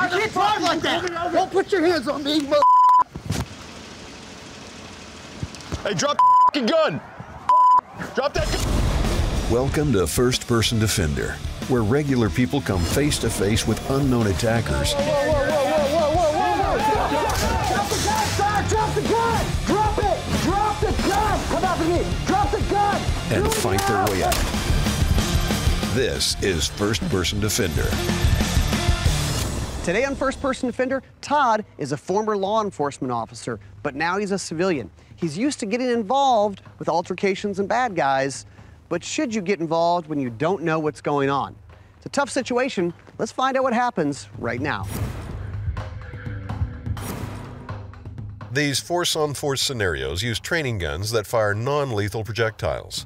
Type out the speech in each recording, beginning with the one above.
You can't drive like that! Don't put your hands on me, mother. Hey, drop the gun! Drop that gun! Welcome to First Person Defender, where regular people come face to face with unknown attackers. Drop the gun! Drop it! Drop the gun! Come out to me! Drop the gun! And fight their way out. This is First Person Defender. Today on First Person Defender, Todd is a former law enforcement officer, but now he's a civilian. He's used to getting involved with altercations and bad guys, but should you get involved when you don't know what's going on? It's a tough situation. Let's find out what happens right now. These force-on-force scenarios use training guns that fire non-lethal projectiles.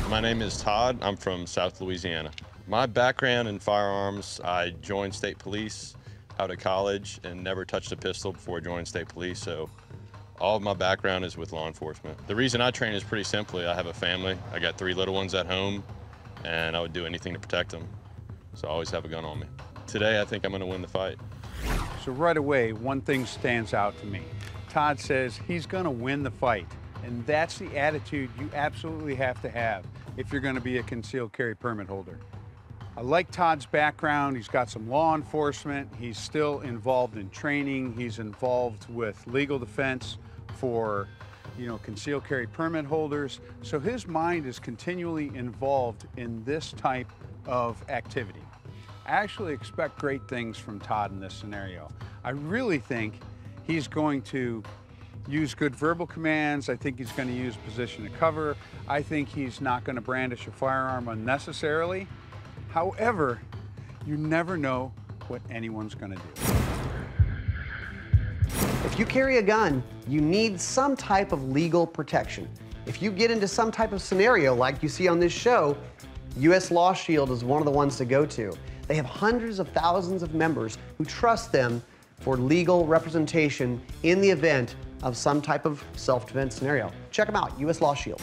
My name is Todd. I'm from South Louisiana. My background in firearms, I joined state police out of college and never touched a pistol before joining state police, so all of my background is with law enforcement. The reason I train is pretty simply, I have a family. I got 3 little ones at home, and I would do anything to protect them. So I always have a gun on me. Today, I think I'm gonna win the fight. So right away, one thing stands out to me. Todd says he's gonna win the fight, and that's the attitude you absolutely have to have if you're gonna be a concealed carry permit holder. I like Todd's background. He's got some law enforcement. He's still involved in training. He's involved with legal defense for, concealed carry permit holders. So his mind is continually involved in this type of activity. I actually expect great things from Todd in this scenario. I really think he's going to use good verbal commands. I think he's going to use position to cover. I think he's not going to brandish a firearm unnecessarily. However, you never know what anyone's going to do. If you carry a gun, you need some type of legal protection. If you get into some type of scenario like you see on this show, U.S. Law Shield is one of the ones to go to. They have hundreds of thousands of members who trust them for legal representation in the event of some type of self-defense scenario. Check them out, U.S. Law Shield.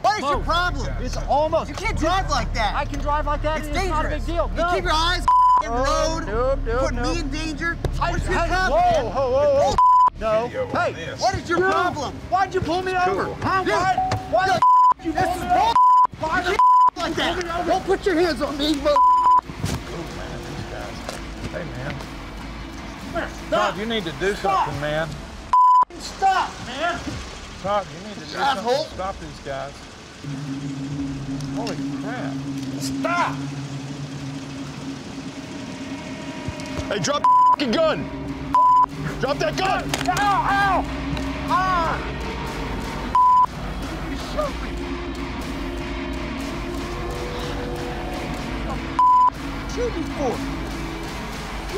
What is your problem? It's almost. You can't drive like that. I can drive like that. It's It's dangerous. not a big deal. You keep your eyes on the road. Nope, Put me in danger. What's your Hey, problem? whoa. No. Hey, What is your problem? why'd you pull me over? Huh? Dude, Why the you This pull is me bull. over? Why the Like pull me that. over? Don't put your hands on me, mother. Hey, man. Stop. Todd, you need to do something, man. Stop, man. Todd, you need to do Asshole. something to stop these guys. Holy crap. Stop. Hey, drop the gun! Drop that gun! Ow, ow. Ah. You shoot me. Shoot me for?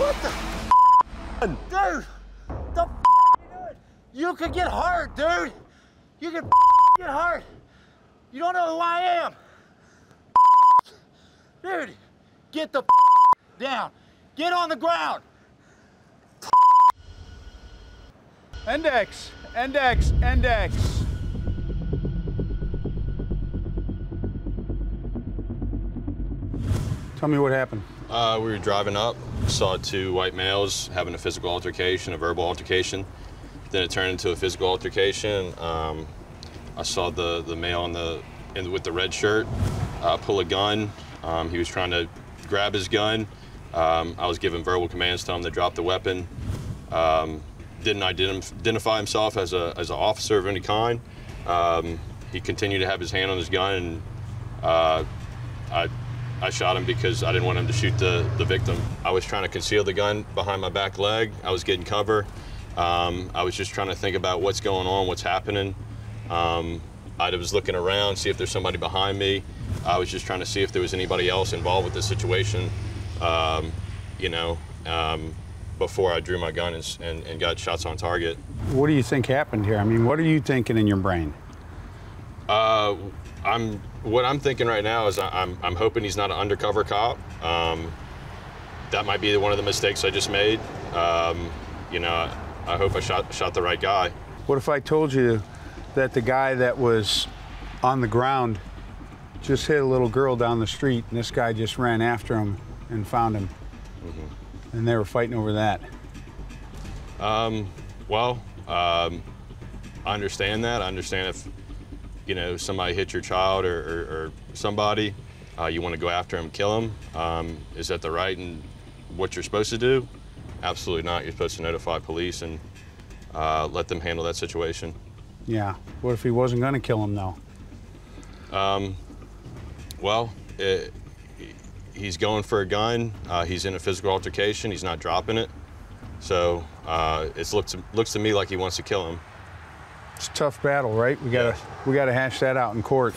What the? Dude, the you doing? You could get hurt, dude. You could get hurt. You don't know who I am. Dude, get the down. Get on the ground. Index, index, index. Tell me what happened. We were driving up, saw 2 white males having a physical altercation, a verbal altercation. Then it turned into a physical altercation. I saw the male with the red shirt pull a gun. He was trying to grab his gun. I was giving verbal commands to him to drop the weapon. Didn't identify himself as an officer of any kind. He continued to have his hand on his gun, and I shot him because I didn't want him to shoot the victim. I was trying to conceal the gun behind my back leg. I was getting cover. I was just trying to think about what's going on, what's happening. I was looking around, see if there's somebody behind me. I was just trying to see if there was anybody else involved with this situation, before I drew my gun and got shots on target. What do you think happened here? I mean, what are you thinking in your brain? What I'm thinking right now is I'm hoping he's not an undercover cop. That might be one of the mistakes I just made. I hope I shot the right guy. What if I told you that the guy that was on the ground just hit a little girl down the street and this guy just ran after him and found him. And they were fighting over that. Well, I understand that. I understand if, you know, somebody hit your child or somebody, you want to go after him, kill him. Is that the right and what you're supposed to do? Absolutely not. You're supposed to notify police and let them handle that situation. Yeah. What if he wasn't going to kill him, though? Well, he's going for a gun. He's in a physical altercation. He's not dropping it. So it looks to me like he wants to kill him. It's a tough battle, right? We gotta hash that out in court.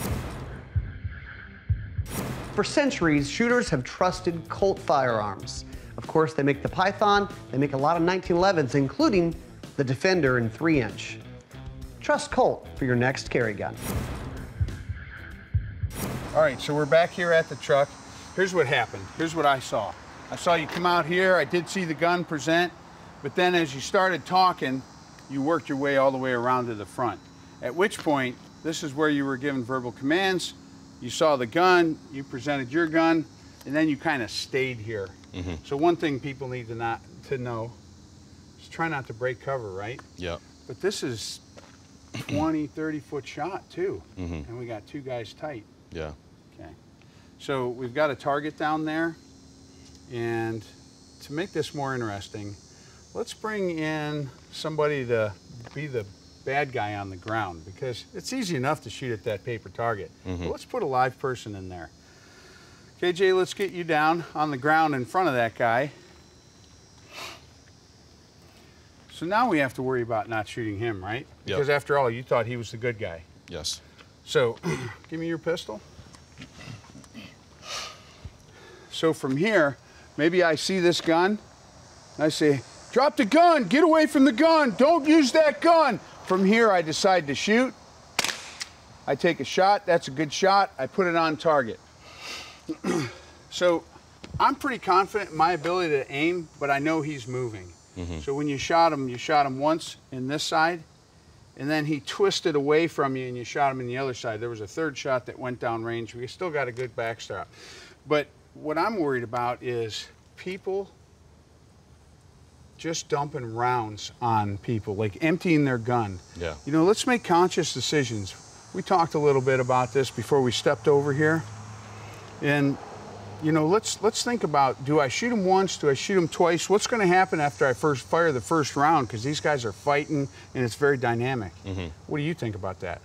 For centuries, shooters have trusted Colt firearms. Of course, they make the Python, they make a lot of 1911s, including the Defender in 3-inch. Trust Colt for your next carry gun. All right, so we're back here at the truck. Here's what happened. Here's what I saw. I saw you come out here. I did see the gun present, but then as you started talking, you worked your way all the way around to the front. At which point, this is where you were given verbal commands. You saw the gun, you presented your gun, and then you kind of stayed here. So one thing people need to know is try not to break cover, right? Yeah. But this is 20, 30-foot shot too, and we got two guys tight. Yeah. Okay. So we've got a target down there, and to make this more interesting, let's bring in somebody to be the bad guy on the ground, because it's easy enough to shoot at that paper target. But let's put a live person in there. Okay, Jay, let's get you down on the ground in front of that guy. So now we have to worry about not shooting him, right? Because after all, you thought he was the good guy. Yes. So give me your pistol. So from here, maybe I see this gun, I say, drop the gun, get away from the gun, don't use that gun. From here, I decide to shoot. I take a shot, that's a good shot, I put it on target. So I'm pretty confident in my ability to aim, but I know he's moving. So when you shot him once in this side, and then he twisted away from you and you shot him in the other side. There was a third shot that went down range. We still got a good backstrap. But what I'm worried about is people just dumping rounds on people, like emptying their gun. Yeah. You know, let's make conscious decisions. We talked a little bit about this before we stepped over here. And, you know, let's think about, do I shoot him once? Do I shoot him twice? What's going to happen after I first fire the first round? Because these guys are fighting, and it's very dynamic. What do you think about that?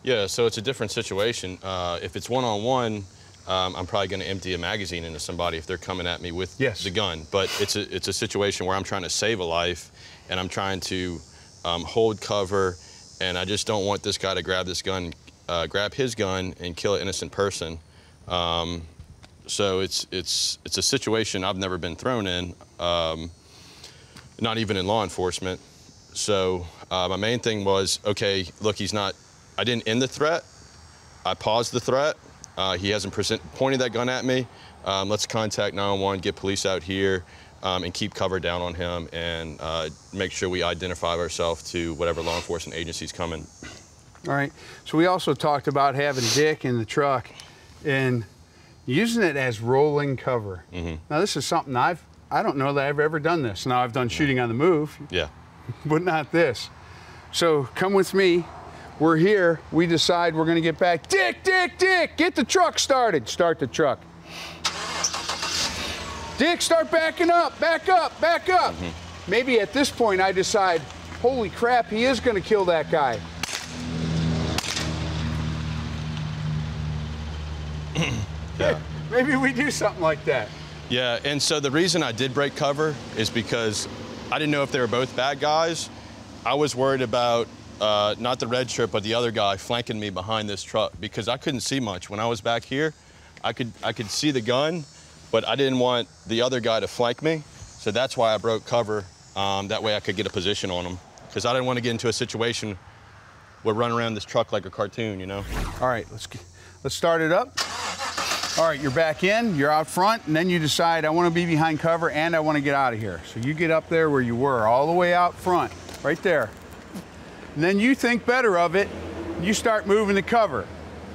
Yeah, so it's a different situation. If it's one-on-one, I'm probably going to empty a magazine into somebody if they're coming at me with the gun. But it's a situation where I'm trying to save a life, and I'm trying to hold cover, and I just don't want this guy to grab this gun, grab his gun, and kill an innocent person. So it's a situation I've never been thrown in, not even in law enforcement. So my main thing was, okay, look, I didn't end the threat. I paused the threat. He hasn't pointed that gun at me. Let's contact 911, get police out here, and keep cover down on him, and make sure we identify ourselves to whatever law enforcement agency's coming. All right, so we also talked about having Dick in the truck and using it as rolling cover. Now this is something I don't know that I've ever done this. Now I've done shooting on the move, but not this. So come with me. We're here, we decide we're gonna get back. Dick, get the truck started. Start the truck. Dick, start backing up, back up, back up. Maybe at this point I decide, holy crap, he is gonna kill that guy. Yeah. Maybe we do something like that. Yeah, and so the reason I did break cover is because I didn't know if they were both bad guys. I was worried about not the red shirt, but the other guy flanking me behind this truck, because I couldn't see much. When I was back here, I could see the gun, but I didn't want the other guy to flank me. So that's why I broke cover. That way I could get a position on him, because I didn't want to get into a situation where run around this truck like a cartoon, you know? All right, let's start it up. All right, you're back in, you're out front, and then you decide, I want to be behind cover and I want to get out of here. So you get up there where you were, all the way out front, right there. And then you think better of it, you start moving the cover.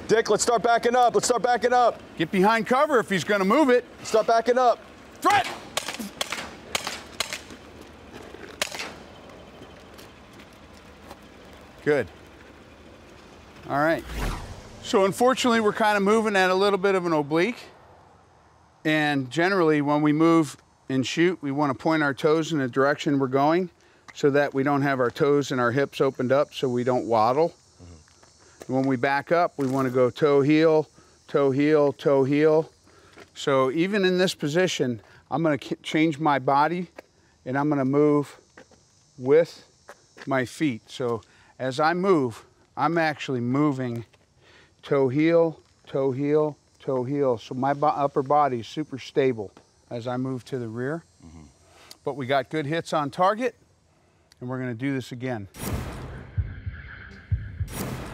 Dick, let's start backing up. Let's start backing up. Get behind cover if he's going to move it. Start backing up. Threat! Good. All right. So unfortunately, we're kind of moving at a little bit of an oblique. And generally, when we move and shoot, we want to point our toes in the direction we're going so that we don't have our toes and our hips opened up so we don't waddle. And when we back up, we want to go toe, heel, toe, heel, toe, heel. So even in this position, I'm going to change my body and I'm going to move with my feet. So as I move, I'm actually moving toe, heel, toe, heel, toe, heel. So my upper body is super stable as I move to the rear. But we got good hits on target, and we're going to do this again.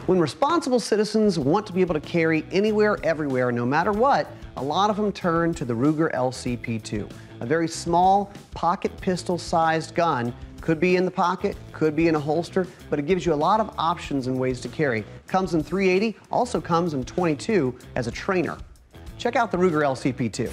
When responsible citizens want to be able to carry anywhere, everywhere, no matter what, a lot of them turn to the Ruger LCP2, a very small pocket pistol-sized gun. Could be in the pocket, could be in a holster, but it gives you a lot of options and ways to carry. Comes in .380, also comes in .22 as a trainer. Check out the Ruger LCP2.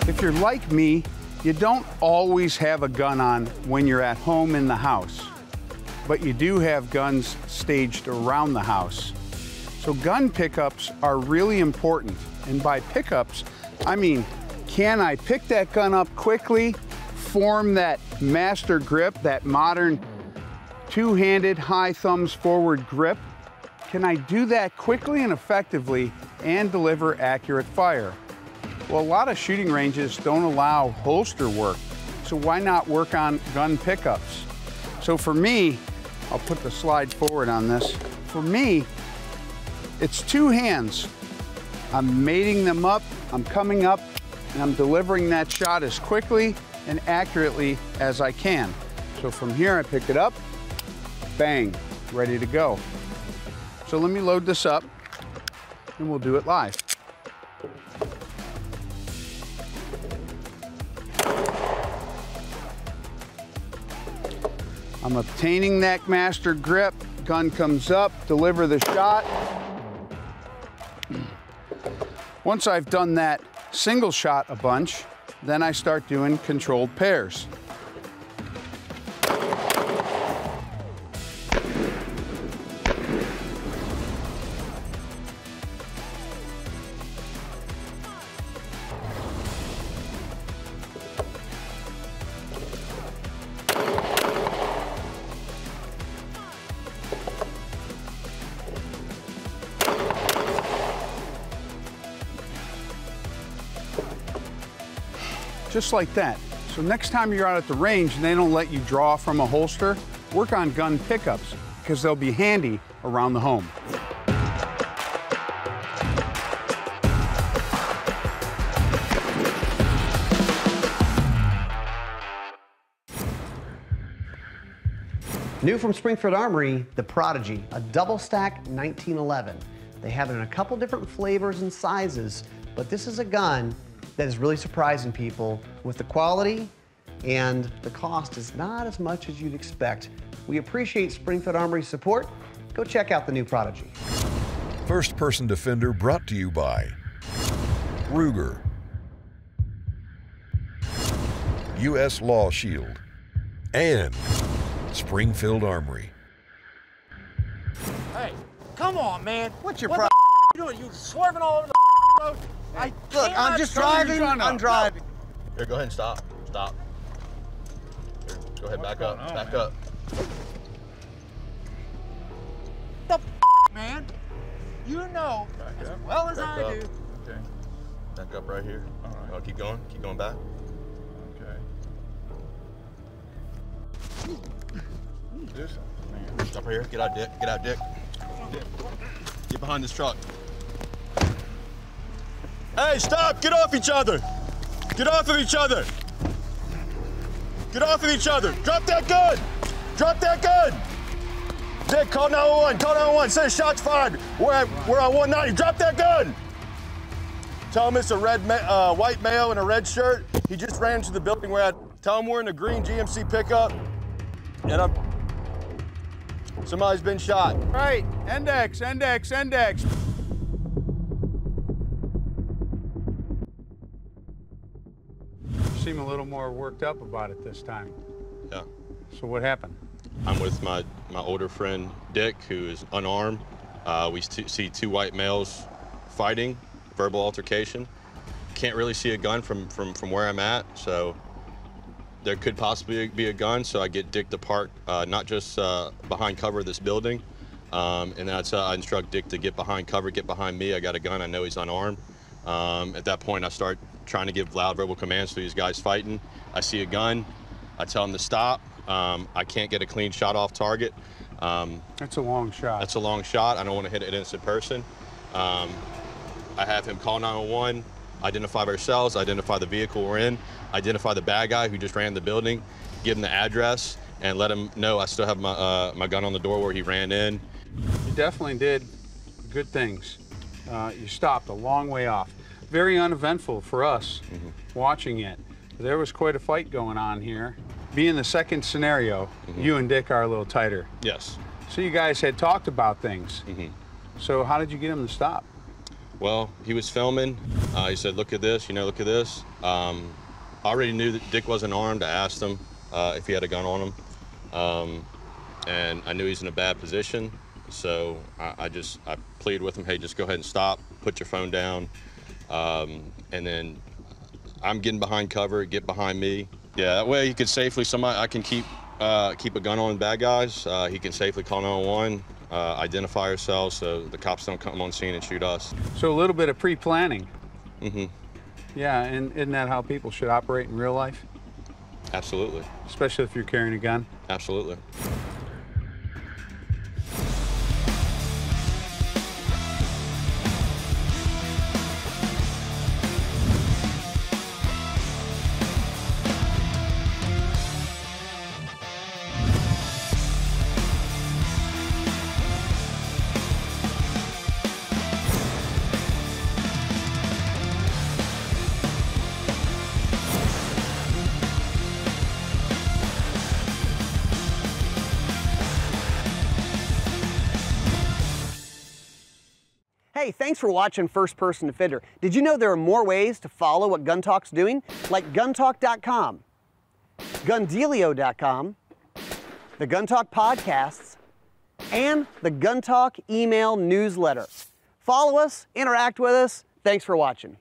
If you're like me, you don't always have a gun on when you're at home in the house, but you do have guns staged around the house. So gun pickups are really important. And by pickups, I mean, can I pick that gun up quickly, form that master grip, that modern two-handed high thumbs forward grip? Can I do that quickly and effectively and deliver accurate fire? Well, a lot of shooting ranges don't allow holster work, so why not work on gun pickups? So for me, I'll put the slide forward on this. For me, it's two hands. I'm mating them up, I'm coming up, and I'm delivering that shot as quickly and accurately as I can. So from here, I pick it up, bang, ready to go. So let me load this up, and we'll do it live. I'm obtaining that master grip, gun comes up, deliver the shot. Once I've done that single shot a bunch, then I start doing controlled pairs. Just like that. So next time you're out at the range and they don't let you draw from a holster, work on gun pickups because they'll be handy around the home. New from Springfield Armory, the Prodigy, a double stack 1911. They have it in a couple different flavors and sizes, but this is a gun that is really surprising people with the quality, and the cost is not as much as you'd expect. We appreciate Springfield Armory's support. Go check out the new Prodigy. First Person Defender brought to you by Ruger, U.S. Law Shield, and Springfield Armory. Hey, come on, man. What's your what problem? the you doing? You swerving all over the road? Look, I'm just driving. I'm driving. Here, go ahead and stop. Stop. Here, go ahead, back up. Back up. The man? You know as well as I do. Okay. Back up right here. All right. Oh, keep going. Keep going back. Okay. This man. Stop right here. Get out, Dick. Get out, Dick. Get behind this truck. Hey, stop! Get off each other! Get off of each other! Get off of each other! Drop that gun! Drop that gun! Dick, call 911. Call 911. Send shots fired. We're on 190. Drop that gun! Tell him it's a white male in a red shirt. He just ran into the building we're at. Tell him we're in a green GMC pickup. And somebody's been shot. Right, index, index, index. You seem a little more worked up about it this time. Yeah. So what happened? I'm with my older friend, Dick, who is unarmed. We see two white males fighting, verbal altercation. Can't really see a gun from where I'm at, so there could possibly be a gun, so I get Dick to park, not just behind cover of this building, and that's I instruct Dick to get behind cover, get behind me. I got a gun, I know he's unarmed. At that point, I start trying to give loud verbal commands to these guys fighting. I see a gun, I tell him to stop. I can't get a clean shot off target. That's a long shot. That's a long shot. I don't want to hit an innocent person. I have him call 911, identify ourselves, identify the vehicle we're in, identify the bad guy who just ran the building, give him the address, and let him know I still have my gun on the door where he ran in. You definitely did good things. You stopped a long way off. Very uneventful for us watching it. There was quite a fight going on here. Being the second scenario, you and Dick are a little tighter. Yes. So you guys had talked about things. So how did you get him to stop? Well, he was filming. He said, look at this, look at this. I already knew that Dick wasn't armed. I asked him if he had a gun on him. And I knew he's in a bad position. So I pleaded with him, hey, just go ahead and stop, put your phone down. And then I'm getting behind cover, get behind me. Yeah, that way he could safely, I can keep a gun on bad guys. He can safely call 911, identify ourselves so the cops don't come on scene and shoot us. So a little bit of pre-planning. Yeah, and isn't that how people should operate in real life? Absolutely. Especially if you're carrying a gun? Absolutely. Hey, thanks for watching First Person Defender. Did you know there are more ways to follow what Gun Talk's doing? Like guntalk.com, gundealio.com, the Gun Talk podcasts, and the Gun Talk email newsletter. Follow us, interact with us. Thanks for watching.